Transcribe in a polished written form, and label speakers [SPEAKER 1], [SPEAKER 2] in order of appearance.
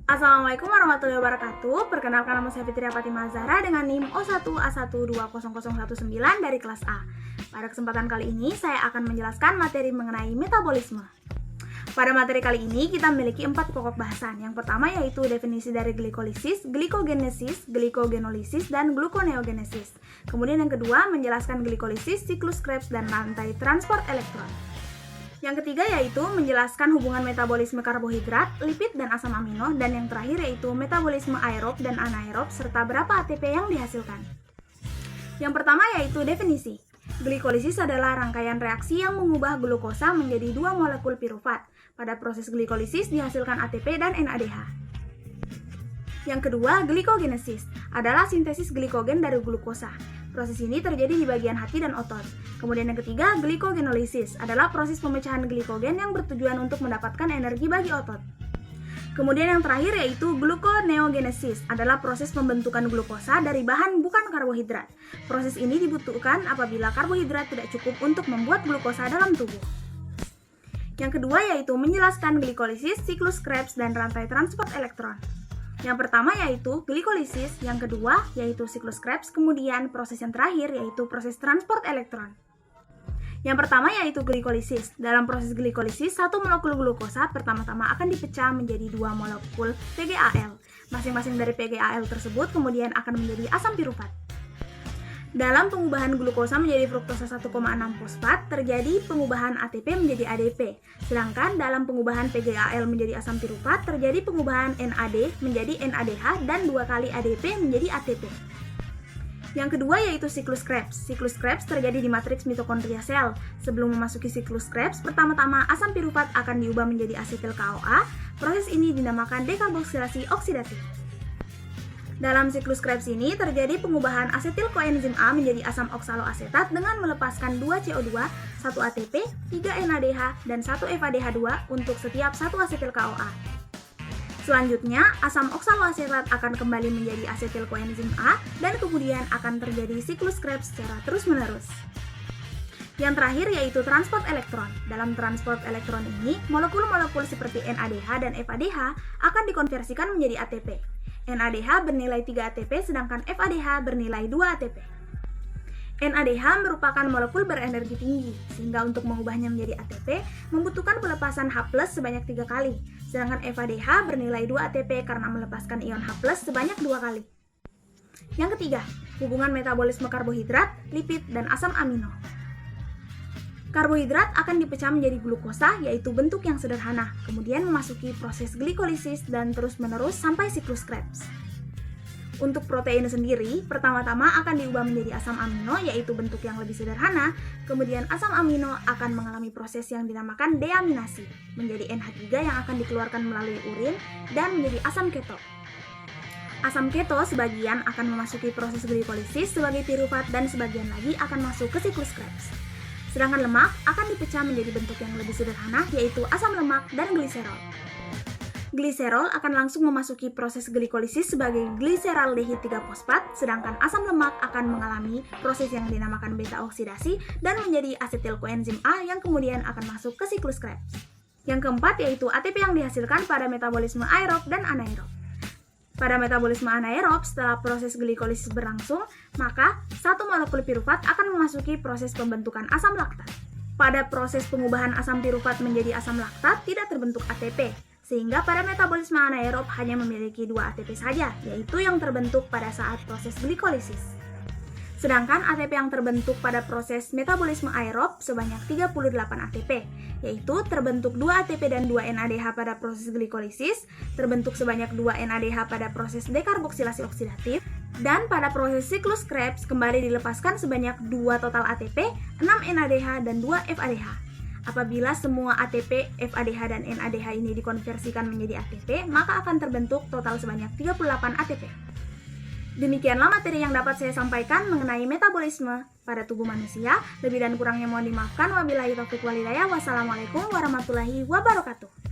[SPEAKER 1] Assalamualaikum warahmatullahi wabarakatuh. Perkenalkan, nama saya Fitria Fatimah Zahra dengan NIM O1A1200019 dari kelas A. Pada kesempatan kali ini saya akan menjelaskan materi mengenai metabolisme. Pada materi kali ini kita memiliki 4 pokok bahasan. Yang pertama yaitu definisi dari glikolisis, glikogenesis, glikogenolisis, dan gluconeogenesis. Kemudian yang kedua menjelaskan glikolisis, siklus Krebs, dan rantai transport elektron. Yang ketiga yaitu menjelaskan hubungan metabolisme karbohidrat, lipid, dan asam amino. Dan yang terakhir yaitu metabolisme aerob dan anaerob serta berapa ATP yang dihasilkan. Yang pertama yaitu definisi. Glikolisis adalah rangkaian reaksi yang mengubah glukosa menjadi 2 molekul pirufat. Pada proses glikolisis dihasilkan ATP dan NADH. Yang kedua, glikogenesis adalah sintesis glikogen dari glukosa. Proses ini terjadi di bagian hati dan otot. Kemudian yang ketiga, glikogenolisis adalah proses pemecahan glikogen yang bertujuan untuk mendapatkan energi bagi otot. Kemudian yang terakhir yaitu gluconeogenesis adalah proses pembentukan glukosa dari bahan bukan karbohidrat. Proses ini dibutuhkan apabila karbohidrat tidak cukup untuk membuat glukosa dalam tubuh. Yang kedua yaitu menjelaskan glikolisis, siklus Krebs, dan rantai transport elektron. Yang pertama yaitu glikolisis, yang kedua yaitu siklus Krebs, kemudian proses yang terakhir yaitu proses transport elektron. Yang pertama yaitu glikolisis. Dalam proses glikolisis, satu molekul glukosa pertama-tama akan dipecah menjadi 2 molekul PgAl. Masing-masing dari PgAl tersebut kemudian akan menjadi asam pirufat. Dalam pengubahan glukosa menjadi fruktosa 1,6 fosfat, terjadi pengubahan ATP menjadi ADP. Sedangkan dalam pengubahan PgAl menjadi asam pirufat, terjadi pengubahan NAD menjadi NADH dan 2 kali ADP menjadi ATP. Yang kedua yaitu siklus Krebs. Siklus Krebs terjadi di matriks mitokondria sel. Sebelum memasuki siklus Krebs, pertama-tama asam pirufat akan diubah menjadi asetil CoA. Proses ini dinamakan dekarboksilasi oksidatif. Dalam siklus Krebs ini terjadi pengubahan asetil koenzim A menjadi asam oksaloasetat dengan melepaskan 2 CO2, 1 ATP, 3 NADH, dan 1 FADH2 untuk setiap 1 asetil CoA. Selanjutnya, asam oksaloasetat akan kembali menjadi asetil koenzim A dan kemudian akan terjadi siklus Krebs secara terus-menerus. Yang terakhir yaitu transport elektron. Dalam transport elektron ini, molekul-molekul seperti NADH dan FADH akan dikonversikan menjadi ATP. NADH bernilai 3 ATP sedangkan FADH bernilai 2 ATP. NADH merupakan molekul berenergi tinggi, sehingga untuk mengubahnya menjadi ATP membutuhkan pelepasan H+ sebanyak 3 kali, sedangkan FADH bernilai 2 ATP karena melepaskan ion H+ sebanyak 2 kali. Yang ketiga, hubungan metabolisme karbohidrat, lipid, dan asam amino. Karbohidrat akan dipecah menjadi glukosa, yaitu bentuk yang sederhana, kemudian memasuki proses glikolisis dan terus-menerus sampai siklus Krebs. Untuk protein sendiri, pertama-tama akan diubah menjadi asam amino, yaitu bentuk yang lebih sederhana, kemudian asam amino akan mengalami proses yang dinamakan deaminasi, menjadi NH3 yang akan dikeluarkan melalui urin, dan menjadi asam keto. Asam keto sebagian akan memasuki proses glikolisis sebagai pirufat dan sebagian lagi akan masuk ke siklus Krebs. Sedangkan lemak akan dipecah menjadi bentuk yang lebih sederhana, yaitu asam lemak dan gliserol. Gliserol akan langsung memasuki proses glikolisis sebagai gliseraldehid 3-fosfat, sedangkan asam lemak akan mengalami proses yang dinamakan beta oksidasi dan menjadi asetil koenzim A yang kemudian akan masuk ke siklus Krebs. Yang keempat yaitu ATP yang dihasilkan pada metabolisme aerob dan anaerob. Pada metabolisme anaerob, setelah proses glikolisis berlangsung, maka satu molekul pirufat akan memasuki proses pembentukan asam laktat. Pada proses pengubahan asam pirufat menjadi asam laktat tidak terbentuk ATP, sehingga pada metabolisme anaerob hanya memiliki 2 ATP saja, yaitu yang terbentuk pada saat proses glikolisis. Sedangkan ATP yang terbentuk pada proses metabolisme aerob sebanyak 38 ATP, yaitu terbentuk 2 ATP dan 2 NADH pada proses glikolisis, terbentuk sebanyak 2 NADH pada proses dekarboksilasi oksidatif, dan pada proses siklus Krebs kembali dilepaskan sebanyak 2 total ATP, 6 NADH, dan 2 FADH. Apabila semua ATP, FADH, dan NADH ini dikonversikan menjadi ATP, maka akan terbentuk total sebanyak 38 ATP. Demikianlah materi yang dapat saya sampaikan mengenai metabolisme pada tubuh manusia. Lebih dan kurangnya mohon dimaafkan. Wabillahi taufiq wal hidayah. Wassalamualaikum warahmatullahi wabarakatuh.